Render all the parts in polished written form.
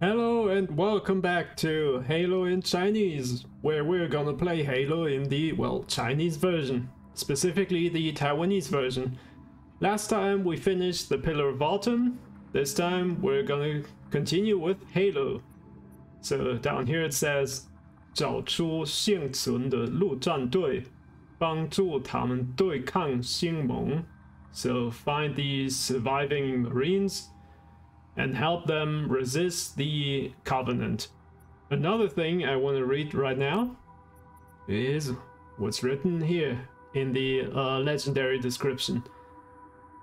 Hello and welcome back to Halo in Chinese, where we're gonna play Halo in the, well, Chinese version, specifically the Taiwanese version. Last time we finished the Pillar of Autumn, this time we're gonna continue with Halo. So down here it says, 找出幸存的陆战队，帮助他们对抗星盟. So find the surviving Marines and help them resist the Covenant. Another thing I want to read right now is what's written here in the legendary description.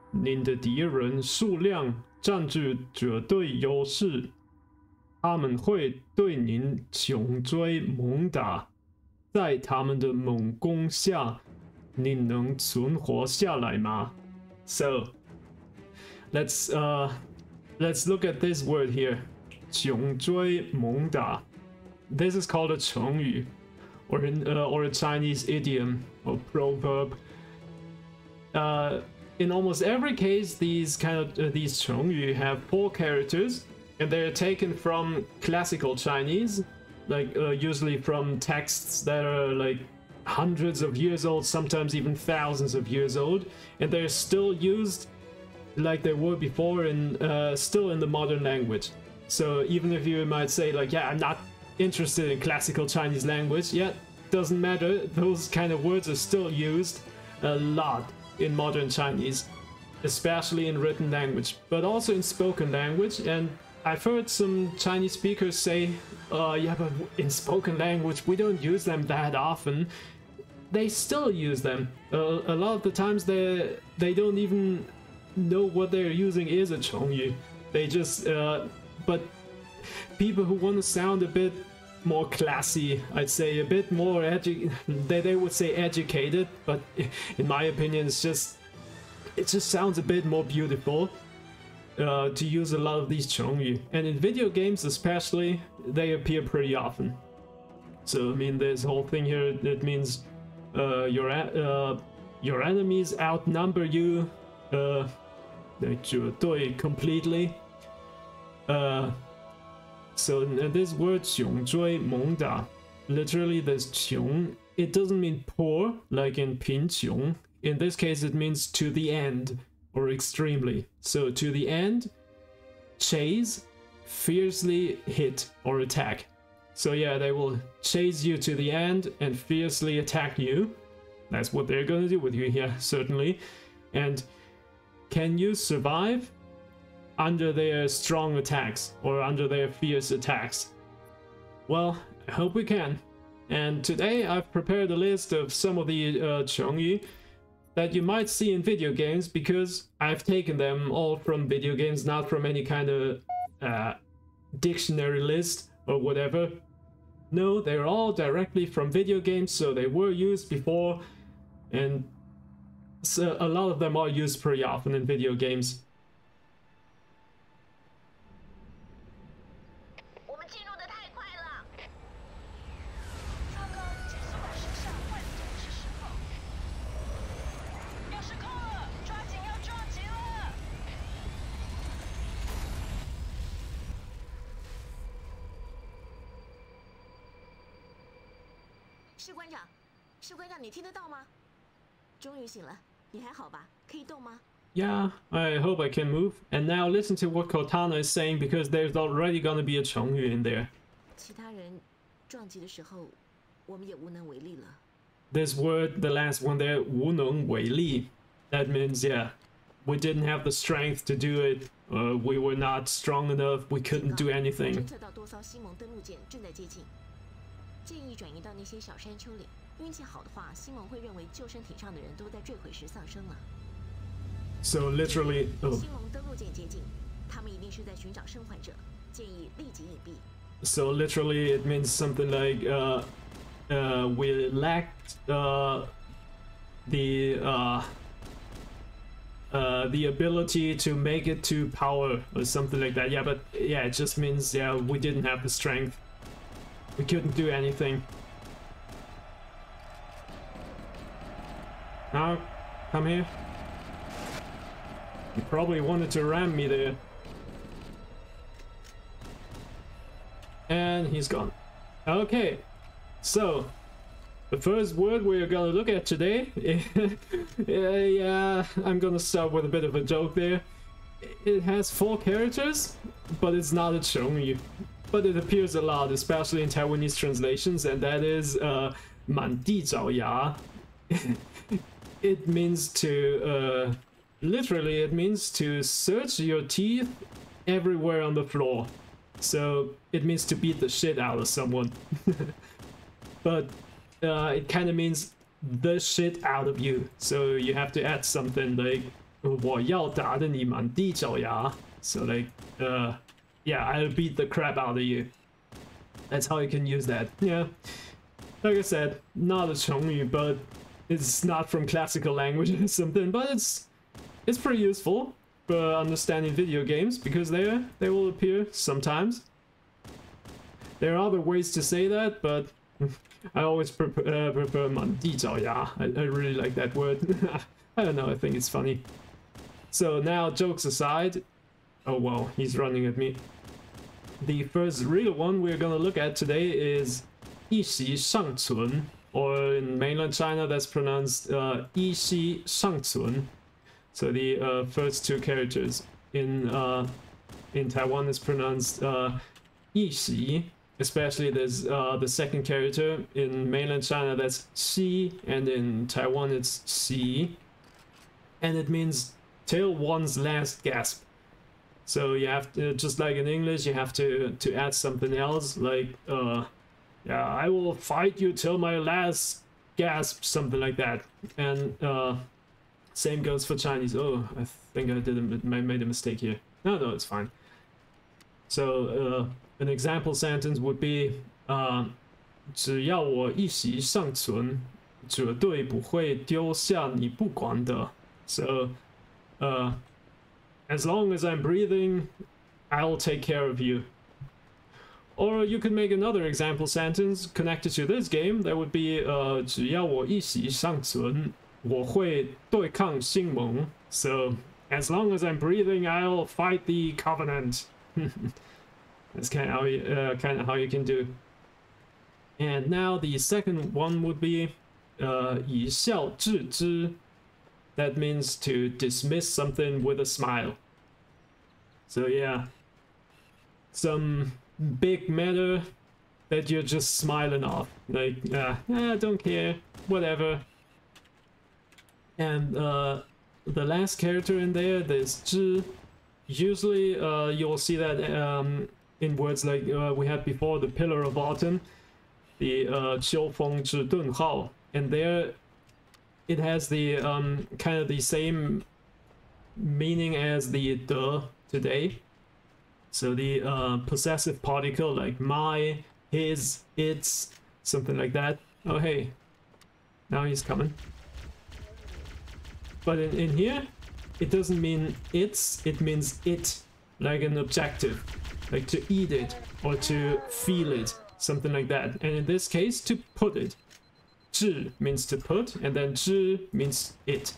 您的敌人数量占据绝对优势，他们会对您穷追猛打，在他们的猛攻下，你能存活下来吗? So let's look at this word here. 穷追猛打. This is called a Chengyu, or a Chinese idiom or proverb. In almost every case, these Chengyu have 4 characters, and they're taken from classical Chinese, like usually from texts that are like hundreds of years old, sometimes even thousands of years old, and they're still used like they were before in still in the modern language. So even if you might say like, yeah, I'm not interested in classical Chinese language, yeah, doesn't matter, those kind of words are still used a lot in modern Chinese, especially in written language, but also in spoken language. And I've heard some Chinese speakers say, yeah, but in spoken language we don't use them that often. They still use them. A lot of the times they don't even know what they're using is a Chengyu. They just but people who want to sound a bit more classy, I'd say a bit more they would say educated, but in my opinion it just sounds a bit more beautiful to use a lot of these Chengyu. And in video games especially, they appear pretty often. So I mean, this whole thing here, it means your enemies outnumber you completely. So this word 穷追猛打, literally this 穷, it doesn't mean poor like in 贫穷. In this case it means to the end or extremely. So to the end, chase, fiercely hit or attack. So yeah, they will chase you to the end and fiercely attack you. That's what they're gonna do with you here, certainly. And can you survive under their strong attacks or under their fierce attacks? Well, I hope we can. And today I've prepared a list of some of the Chengyu that you might see in video games, because I've taken them all from video games, not from any kind of dictionary list or whatever. No, they're all directly from video games, so they were used before, and so a lot of them are used pretty often in video games. Yeah, I hope I can move. And now listen to what Cortana is saying, because there's already gonna be a Chengyu in there. This word, the last one there, 无能为力, that means, yeah, we didn't have the strength to do it, we were not strong enough, we couldn't do anything. So literally, so literally it means something like we lacked the ability to make it to power or something like that. Yeah, but yeah, it just means, yeah, we didn't have the strength. We couldn't do anything. Now, come here. You probably wanted to ram me there. And he's gone. Okay, so the first word we're gonna look at today, yeah, I'm gonna start with a bit of a joke there. It has 4 characters, but it's not a Chengyu. But it appears a lot, especially in Taiwanese translations, and that is 满地找牙. It means to, literally it means to search your teeth everywhere on the floor. So it means to beat the shit out of someone. But it kind of means the shit out of you. So you have to add something like 我要打得你满地找牙. So like, yeah, I'll beat the crap out of you. That's how you can use that. Yeah, like I said, not a Chengyu, but it's not from classical language or something. But it's pretty useful for understanding video games because they will appear sometimes. There are other ways to say that, but I always prefer 满地找牙. I really like that word. I don't know, I think it's funny. So now, jokes aside, oh wow, he's running at me. The first real one we're gonna look at today is 一息尚存, or in mainland China that's pronounced 一息尚存. So the first 2 characters in Taiwan is pronounced 一息. Especially there's the second character in mainland China that's xi, and in Taiwan it's xi, and it means till one's last gasp. So you have to, just like in English, you have to add something else like yeah, I will fight you till my last gasp, something like that. And same goes for Chinese. Oh, I think I made a mistake here. No, it's fine. So an example sentence would be 只要我一息尚存，绝对不会丢下你不管的. So as long as I'm breathing, I'll take care of you. Or you could make another example sentence connected to this game. That would be 只要我一息尚存，我会对抗星盟. So as long as I'm breathing, I'll fight the Covenant. That's kind of how you can do. And now the second one would be 以笑置之. That means to dismiss something with a smile. So yeah, some big matter that you're just smiling off, like I don't care, whatever. And the last character in there, there's 之. Usually you'll see that in words like we had before, the Pillar of Autumn, the 秋风之顿号, and there it has the kind of the same meaning as the 的 today. So the possessive particle like my, his, its, something like that. Oh hey, now he's coming. But in here, it doesn't mean it's, it means it, like an objective, like to eat it or to feel it, something like that. And in this case, to put it. 置 means to put, and then 之 means it.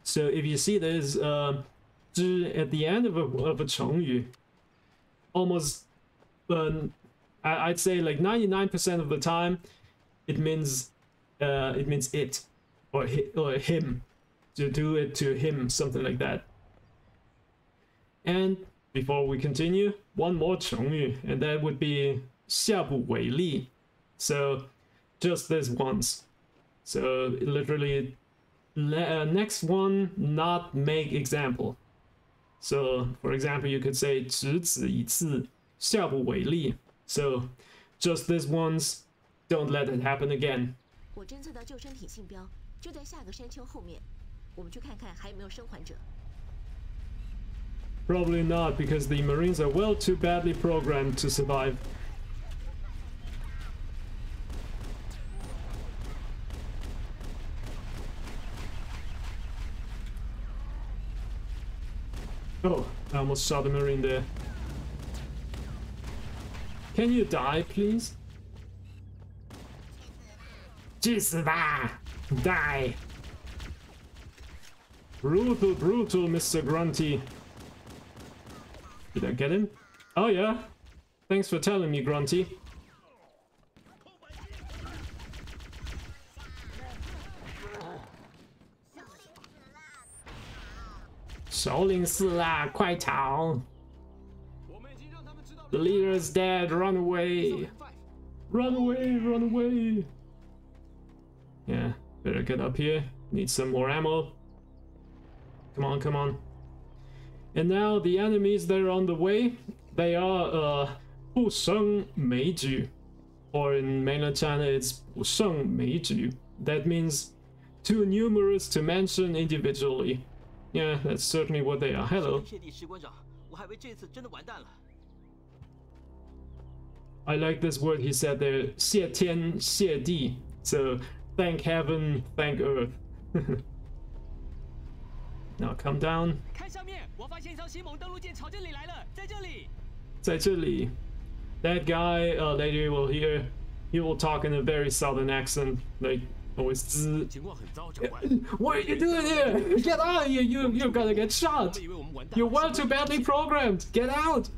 So if you see there's 之 at the end of a Chengyu, almost I'd say like 99% of the time it means it or him, to do it to him, something like that. And before we continue, one more Chengyu, and that would be 下不为例. So just this once. So literally next one, not make example. So for example, you could say 只此一次，下不为例. So just this once, don't let it happen again. 我侦测到救生艇信标就在下个山丘后面，我们去看看还有没有生还者。 Probably not, because the Marines are well too badly programmed to survive. Oh, I almost shot a Marine there. Can you die, please? 去死吧! Die! Brutal, brutal, Mr. Grunty. Did I get him? Oh yeah. Thanks for telling me, Grunty. The leader is dead. Run away. Run away. Run away. Yeah, better get up here. Need some more ammo. Come on, come on. And now the enemies that are on the way, they are 不胜枚举, or in mainland China it's 不胜枚举. That means too numerous to mention individually. Yeah, that's certainly what they are. Hello. I like this word he said there, 谢天谢地. So thank heaven, thank earth. Now come down. 在这里. That guy later you will hear, he will talk in a very southern accent, like always. What are you doing here? Get out of here! You're gonna get shot. You're well too badly programmed. Get out.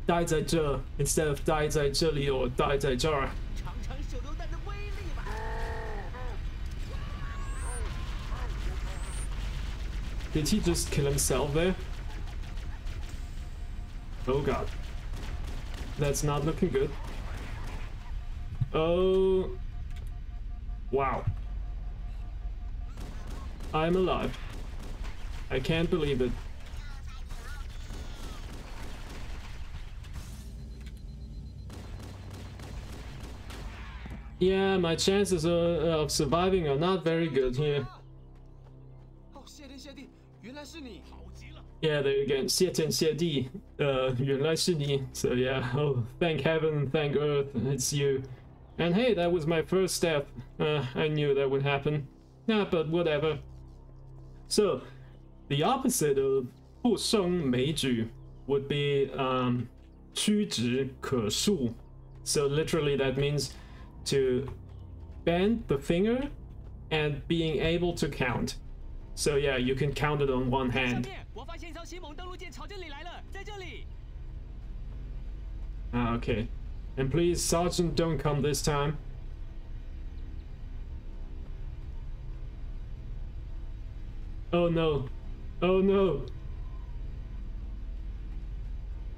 待在这 instead of 待在这里 or 待在这儿. Did he just kill himself there? Oh god. That's not looking good. Oh. Wow. I'm alive. I can't believe it. Yeah, my chances of surviving are not very good here. Yeah, there again, 谢天谢地, 原来是你. So yeah, oh, thank heaven, thank earth, it's you. And hey, that was my first death. I knew that would happen. Yeah, but whatever. So, the opposite of 不胜枚举 would be 屈指可数. So literally that means to bend the finger and being able to count. So yeah, you can count it on one hand. Okay. And please, Sergeant, don't come this time. Oh no. Oh no.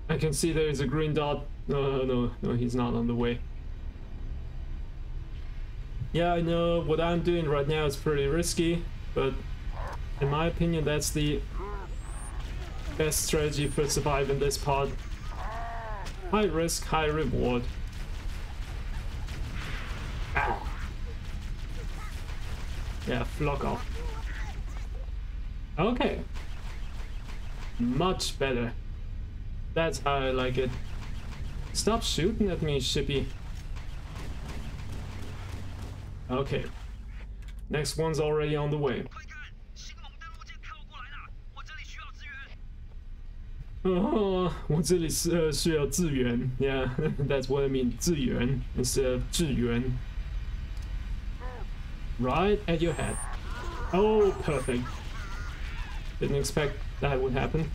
I can see there is a green dot. No, he's not on the way. Yeah, I know what I'm doing right now is pretty risky, but in my opinion, that's the best strategy for surviving this pod. High risk, high reward. Ow. Yeah, flock off. Okay. Much better. That's how I like it. Stop shooting at me, Shippy. Okay. Next one's already on the way. Oh, 我这里需要支援. Yeah, that's what I mean. 支援 instead of 支援. Right at your head. Oh, perfect. Didn't expect that would happen.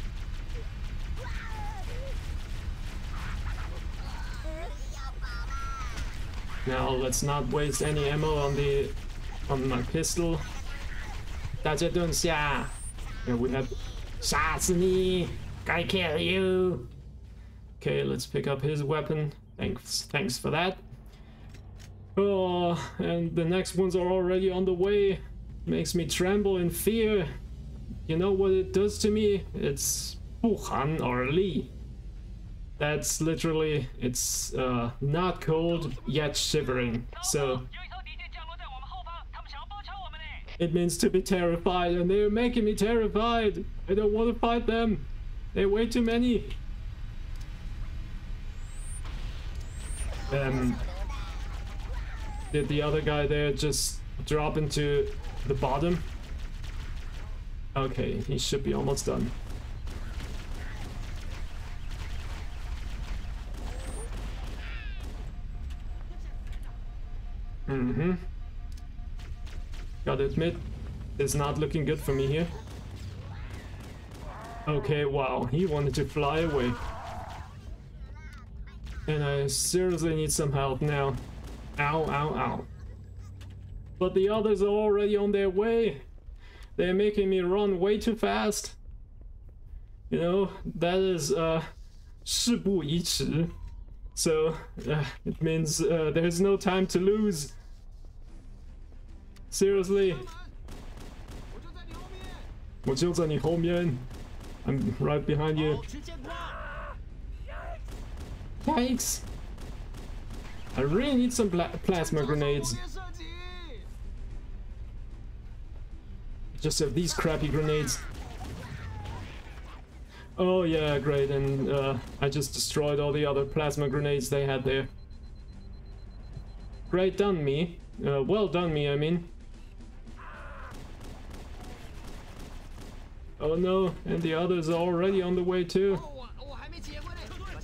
Now let's not waste any ammo on my pistol. 大家蹲下. Yeah, we have 杀死你. I kill you. Okay, let's pick up his weapon. Thanks for that. Oh, and the next ones are already on the way. Makes me tremble in fear. You know what it does to me? It's 不寒而栗. That's literally, it's not cold yet shivering. So it means to be terrified, and they're making me terrified. I don't want to fight them. They're way too many. Did the other guy there just drop into the bottom? Okay, he should be almost done. Gotta admit, it's not looking good for me here. Okay, wow, he wanted to fly away. And I seriously need some help now. Ow, ow, ow. But the others are already on their way. They're making me run way too fast. You know, that is, 事不宜迟. So, it means there's no time to lose. Seriously. 我就在你后面. I'm right behind you. Yikes! I really need some plasma grenades. Just have these crappy grenades. Oh yeah, great, and I just destroyed all the other plasma grenades they had there. Great done me. Well done me, I mean. Oh no, and the others are already on the way too.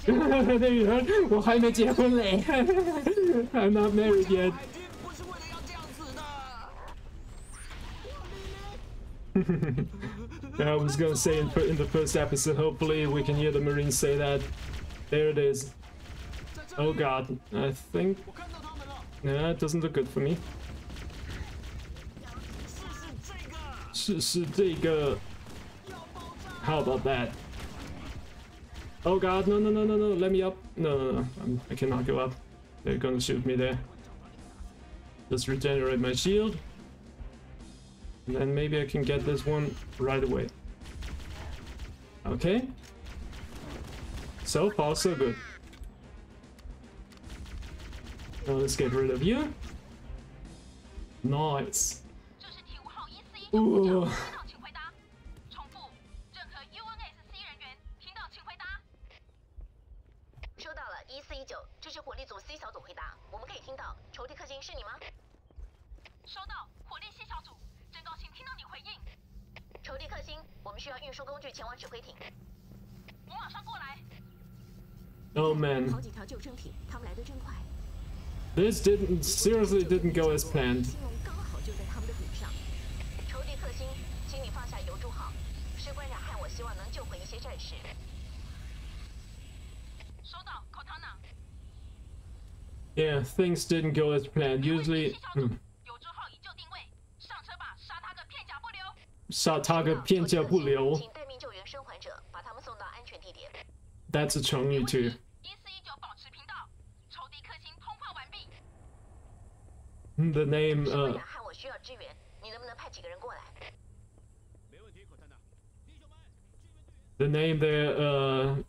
There you heard. 我还没结婚嘞. I'm not married yet. I was gonna say in the first episode, hopefully we can hear the Marines say that. There it is. Oh god, I think... Yeah, it doesn't look good for me. 是这个. How about that? Oh god, no, no, no, no, no, let me up. No, no, no, I cannot go up. They're gonna shoot me there. Just regenerate my shield. And then maybe I can get this one right away. Okay. So far, so good. Now let's get rid of you. Nice. Ooh. 需要运输工具前往指挥艇。我马上过来。Oh man. 好几条救生艇，他们来得真快。This seriously didn't go as planned. 刚好就在他们的顶上。仇敌克星，请你放下油柱号。士官长和我希望能救回一些战士。收到，口堂长。Yeah, things didn't go as planned. Usually. 杀他个片甲不留。请待命救援生还者，把他们送到安全地点。That's a 成语 too. 1419保持频道，仇敌克星通话完毕。The name 和我需要支援，你能不能派几个人过来？没问题，口探长。弟兄们， the name there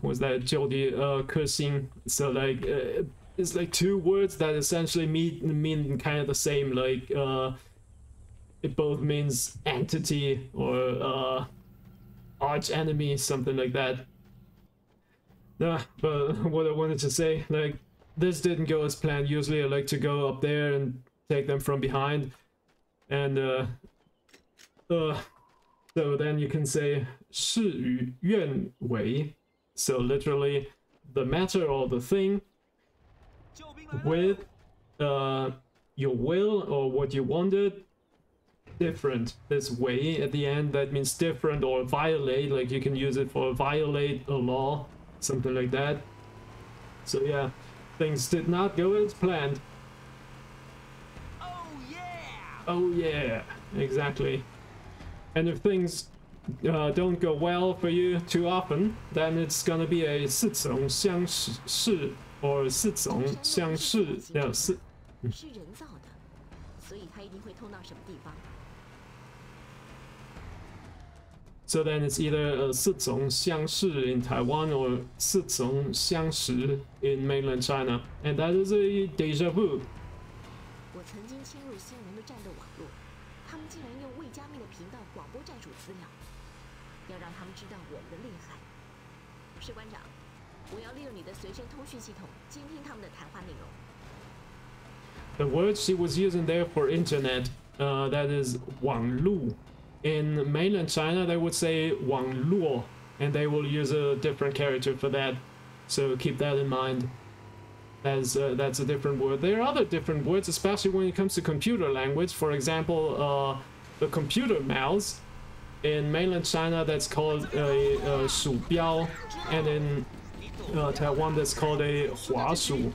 was that 救敌克星. So like it's like two words that essentially mean kind of the same, like it both means entity or arch enemy, something like that. But what I wanted to say, like, this didn't go as planned. Usually I like to go up there and take them from behind. And so then you can say 事与愿违. So literally the matter or the thing with your will or what you wanted different. This way at the end, that means different or violate, like you can use it for violate a law, something like that. So yeah, things did not go as planned. Oh yeah! Oh yeah, exactly. And if things don't go well for you too often, then it's gonna be a 似曾相识 or 似曾相识. Yeah, 是人造的，所以它一定会通到什么地方。 So then it's either 似曾相识 in Taiwan or 似曾相识 in mainland China, and that is a déjà vu. 我曾经侵入新人的战斗网络，他们竟然用未加密的频道广播战术资料，要让他们知道我们的厉害。士官长，我要利用你的随身通讯系统监听他们的谈话内容。 The word she was using there for internet, that is 网路. In mainland China, they would say 网络, and they will use a different character for that. So keep that in mind. As that's a different word. There are other different words, especially when it comes to computer language. For example, the computer mouse In mainland China, that's called a 鼠标, and in Taiwan, that's called a 滑鼠.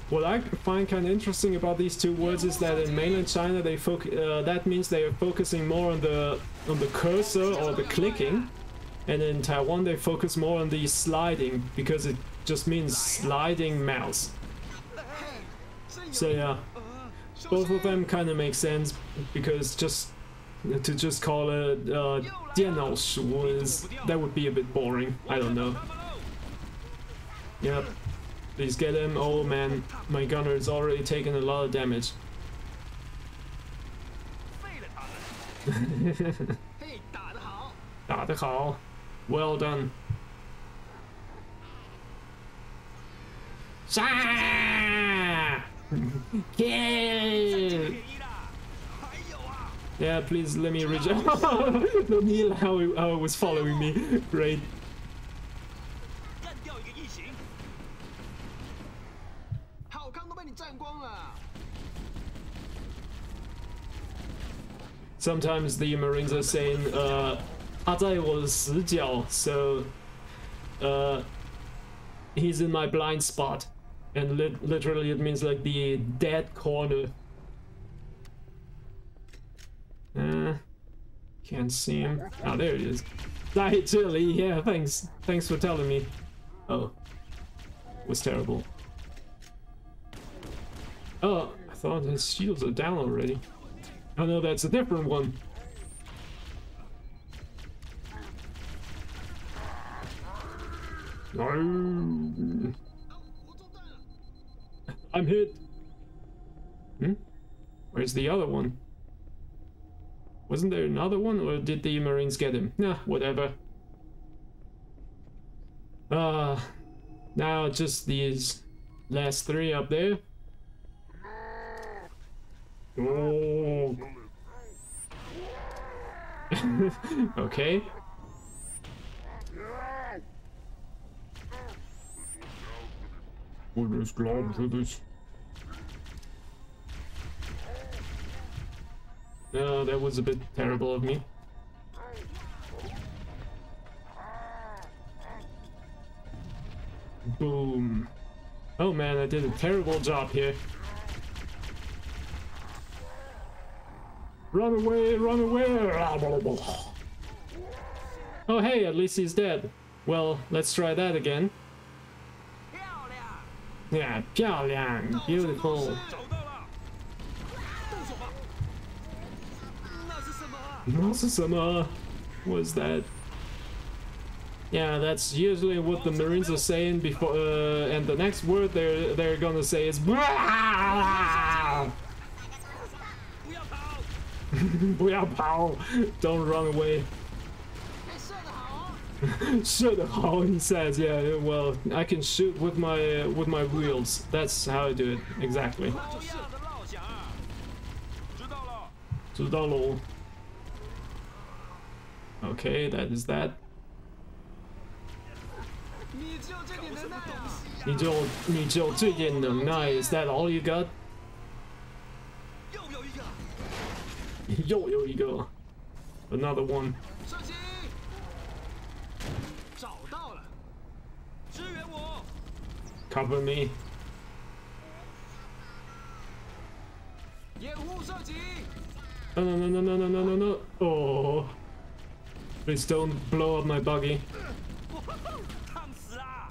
What I find kind of interesting about these two words is that in mainland China, that means they are focusing more on the cursor or the clicking, and in Taiwan they focus more on the sliding because it just means sliding mouse. So yeah, both of them kind of make sense because to just call it 电脑鼠 that would be a bit boring. I don't know. Yep. Please get him. Oh man, my gunner is already taking a lot of damage. Hey, 打得好！打得好. Well done. Kill! Yeah, please let me reject. No need how it was following me. Great. Sometimes the Marines are saying, 他在我的死角, so he's in my blind spot, and literally it means like the dead corner. Can't see him. Oh, there he is. 在这里, yeah, thanks for telling me. Oh, was terrible. Oh, I thought his shields are down already. Oh no, that's a different one. No. I'm hit. Where's the other one? Wasn't there another one, or did the Marines get him? Nah, whatever. Now just these last three up there. Oh. Okay. No, that was a bit terrible of me. Boom. Oh man, I did a terrible job here. Run away, run away! Oh hey, at least he's dead. Well, let's try that again. Yeah, 漂亮, beautiful. 那是什么? What's that? Yeah, that's usually what the Marines are saying before, and the next word they're gonna say is 不要跑! Don't run away. 射得好, he says. Yeah, well, I can shoot with my wheels. That's how I do it exactly. 知道了. Okay, that is that. 你只有这点能耐. Is that all you got? 又有一个. Another one. 找到了，支援我。 Cover me. 掩护射击。 No, no, no, no, no, no, no, no. Oh. Please don't blow up my buggy. 烫死啦！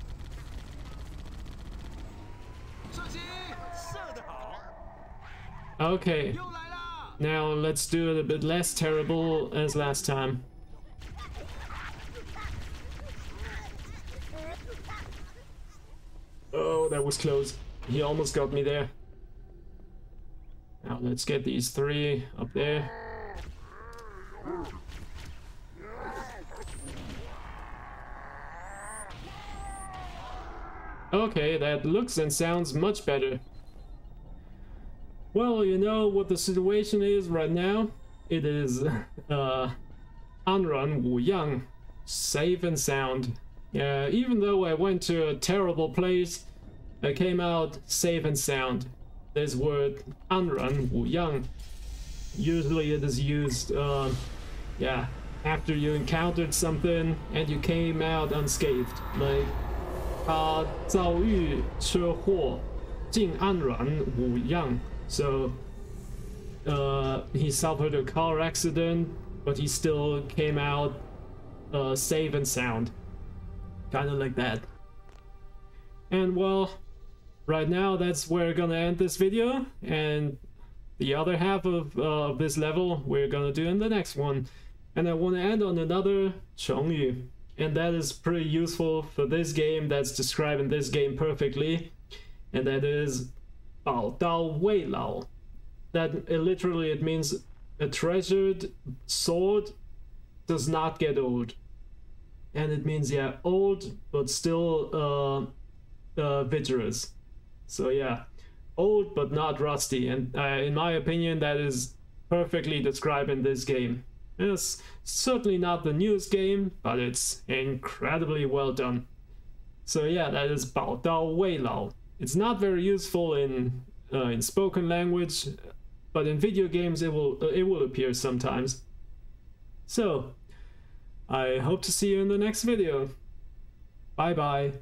射击，射得好。 Okay. 又来啦！ Now let's do it a bit less terrible as last time. Oh, that was close. He almost got me there. Now let's get these three up there. Okay, that looks and sounds much better. Well, you know what the situation is right now? It is, Anran Wu Yang, safe and sound. Yeah, even though I went to a terrible place, I came out safe and sound. This word, Anran Wu Yang, usually it is used, yeah, after you encountered something and you came out unscathed. Like 他遭遇车祸，竟安然无恙. So he suffered a car accident, but he still came out safe and sound. Kind of like that. And well, right now that's where we're gonna end this video, and the other half of this level we're gonna do in the next one. And I want to end on another 成语, and that is pretty useful for this game, that's describing this game perfectly, and that is 宝刀未老. That literally it means a treasured sword does not get old. And it means, yeah, old but still vigorous. So yeah, old but not rusty, and in my opinion that is perfectly describing this game. It's certainly not the newest game, but it's incredibly well done. So yeah, that is 宝刀未老. It's not very useful in spoken language, but in video games it will appear sometimes. So I hope to see you in the next video. Bye bye.